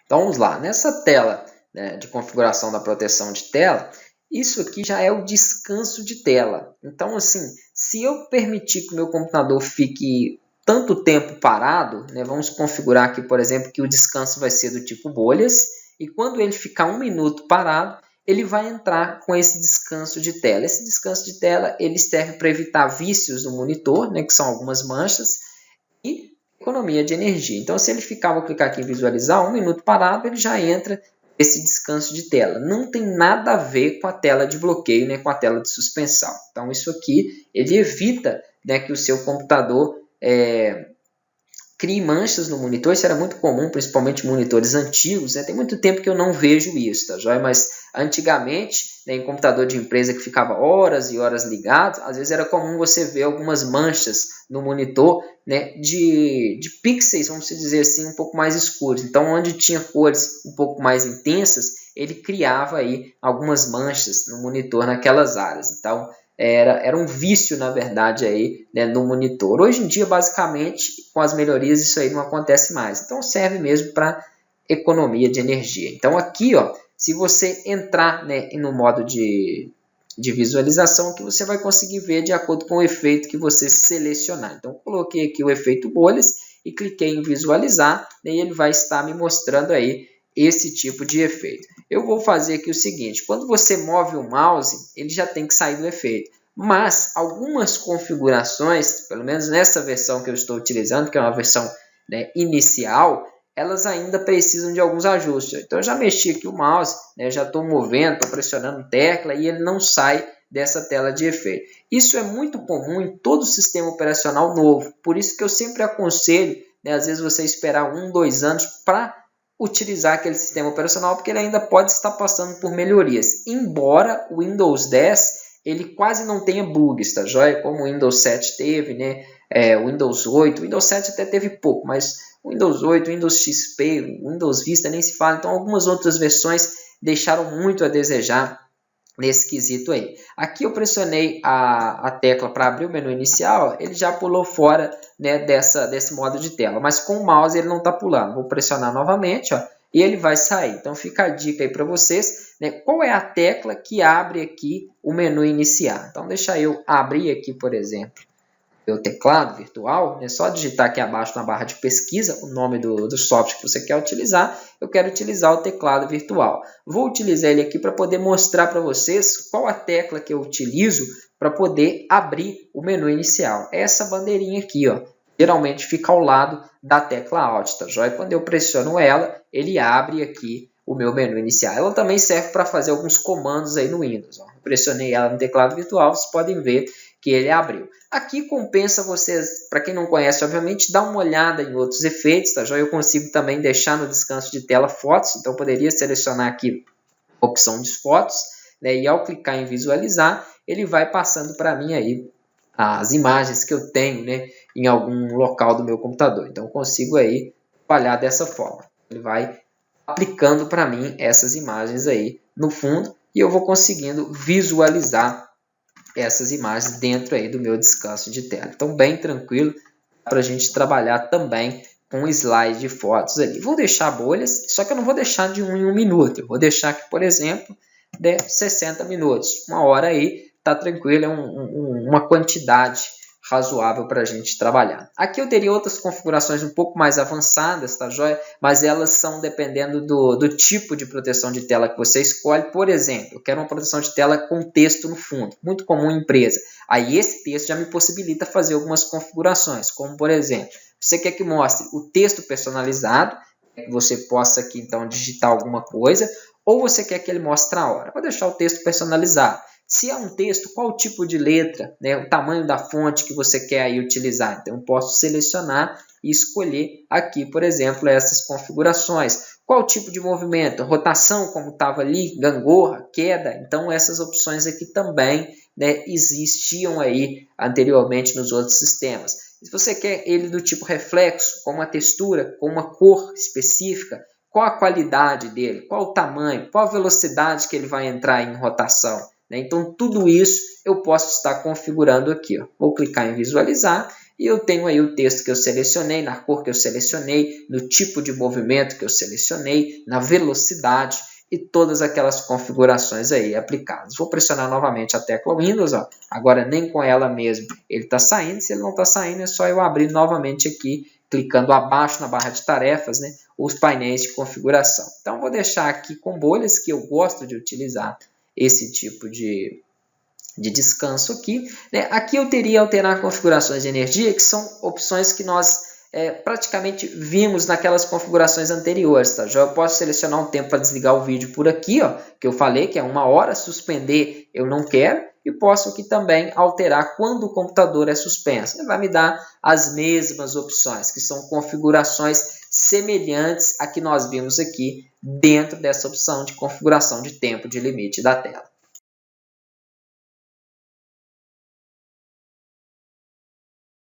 Então vamos lá, nessa tela, né, de configuração da proteção de tela, isso aqui já é o descanso de tela. Então assim, se eu permitir que o meu computador fique tanto tempo parado, né, vamos configurar aqui, por exemplo, que o descanso vai ser do tipo bolhas, e quando ele ficar 1 minuto parado, ele vai entrar com esse descanso de tela. Esse descanso de tela ele serve para evitar vícios no monitor, né, que são algumas manchas, e economia de energia. Então, se ele ficar, vou clicar aqui em visualizar, 1 minuto parado, ele já entra esse descanso de tela. Não tem nada a ver com a tela de bloqueio, né, com a tela de suspensão. Então, isso aqui ele evita, né, que o seu computador crie manchas no monitor. Isso era muito comum, principalmente em monitores antigos, né? Tem muito tempo que eu não vejo isso, tá joia? Mas antigamente, né, em computador de empresa que ficava horas e horas ligado, às vezes era comum você ver algumas manchas no monitor, né, de pixels, vamos dizer assim, um pouco mais escuros. Então, onde tinha cores um pouco mais intensas, ele criava aí algumas manchas no monitor naquelas áreas. Então, era um vício, na verdade, aí, né, no monitor. Hoje em dia, basicamente, com as melhorias, isso aí não acontece mais. Então, serve mesmo para economia de energia. Então, aqui, ó, se você entrar, né, no modo de visualização, que você vai conseguir ver de acordo com o efeito que você selecionar. Então, coloquei aqui o efeito bolhas e cliquei em visualizar, né, e ele vai estar me mostrando aí esse tipo de efeito. Eu vou fazer aqui o seguinte, quando você move o mouse, ele já tem que sair do efeito. Mas algumas configurações, pelo menos nessa versão que eu estou utilizando, que é uma versão, né, inicial, elas ainda precisam de alguns ajustes. Então eu já mexi aqui o mouse, né, já estou movendo, estou pressionando tecla e ele não sai dessa tela de efeito. Isso é muito comum em todo sistema operacional novo, por isso que eu sempre aconselho, né, às vezes você esperar 1, 2 anos para utilizar aquele sistema operacional, porque ele ainda pode estar passando por melhorias. Embora o Windows 10 ele quase não tenha bugs, tá joia? Como o Windows 7 teve, né? O Windows 8, o Windows 7 até teve pouco, mas o Windows 8, o Windows XP, o Windows Vista nem se fala. Então, algumas outras versões deixaram muito a desejar nesse quesito aí. Aqui eu pressionei a tecla para abrir o menu inicial, ele já pulou fora, né, desse modo de tela, mas com o mouse ele não está pulando. Vou pressionar novamente, ó, e ele vai sair. Então fica a dica aí para vocês, né, qual é a tecla que abre aqui o menu iniciar. Então deixa eu abrir aqui, por exemplo, o teclado virtual, é só digitar aqui abaixo na barra de pesquisa o nome do software que você quer utilizar. Eu quero utilizar o teclado virtual. Vou utilizar ele aqui para poder mostrar para vocês qual a tecla que eu utilizo para poder abrir o menu inicial. Essa bandeirinha aqui, ó, geralmente fica ao lado da tecla Alt, tá joia? Quando eu pressiono ela, ele abre aqui o meu menu inicial. Ela também serve para fazer alguns comandos aí no Windows. Ó. Pressionei ela no teclado virtual, vocês podem ver que ele abriu. Aqui compensa vocês, para quem não conhece, obviamente, dar uma olhada em outros efeitos, tá? Já eu consigo também deixar no descanso de tela fotos, então eu poderia selecionar aqui a opção de fotos, né? E ao clicar em visualizar, ele vai passando para mim aí as imagens que eu tenho, né, em algum local do meu computador. Então eu consigo aí trabalhar dessa forma. Ele vai aplicando para mim essas imagens aí no fundo e eu vou conseguindo visualizar essas imagens dentro aí do meu descanso de tela. Então, bem tranquilo para a gente trabalhar também com slide de fotos ali. Vou deixar bolhas, só que eu não vou deixar de 1 em 1 minuto. Eu vou deixar aqui, por exemplo, de 60 minutos. 1 hora aí, tá tranquilo, é uma quantidade razoável para a gente trabalhar. Aqui eu teria outras configurações um pouco mais avançadas, tá joia? Mas elas são dependendo do tipo de proteção de tela que você escolhe. Por exemplo, eu quero uma proteção de tela com texto no fundo, muito comum em empresa. Aí esse texto já me possibilita fazer algumas configurações, como por exemplo, você quer que mostre o texto personalizado, que você possa aqui então digitar alguma coisa, ou você quer que ele mostre a hora. Vou deixar o texto personalizado. Se é um texto, qual tipo de letra, né, o tamanho da fonte que você quer aí utilizar. Então, eu posso selecionar e escolher aqui, por exemplo, essas configurações. Qual tipo de movimento? Rotação, como estava ali, gangorra, queda. Então, essas opções aqui também, né, existiam aí anteriormente nos outros sistemas. Se você quer ele do tipo reflexo, com uma textura, com uma cor específica, qual a qualidade dele, qual o tamanho, qual a velocidade que ele vai entrar em rotação. Então, tudo isso eu posso estar configurando aqui. Ó. Vou clicar em visualizar e eu tenho aí o texto que eu selecionei, na cor que eu selecionei, no tipo de movimento que eu selecionei, na velocidade e todas aquelas configurações aí aplicadas. Vou pressionar novamente a tecla Windows, ó. Agora nem com ela mesmo ele está saindo, se ele não está saindo é só eu abrir novamente aqui, clicando abaixo na barra de tarefas, né, os painéis de configuração. Então vou deixar aqui com bolhas, que eu gosto de utilizar esse tipo de descanso aqui, né? Aqui eu teria alterar configurações de energia, que são opções que nós praticamente vimos naquelas configurações anteriores. Tá? Já eu posso selecionar um tempo para desligar o vídeo por aqui, ó, que eu falei que é 1 hora, suspender eu não quero, e posso aqui também alterar quando o computador é suspenso. Ele vai me dar as mesmas opções, que são configurações semelhantes a que nós vimos aqui dentro dessa opção de configuração de tempo de limite da tela.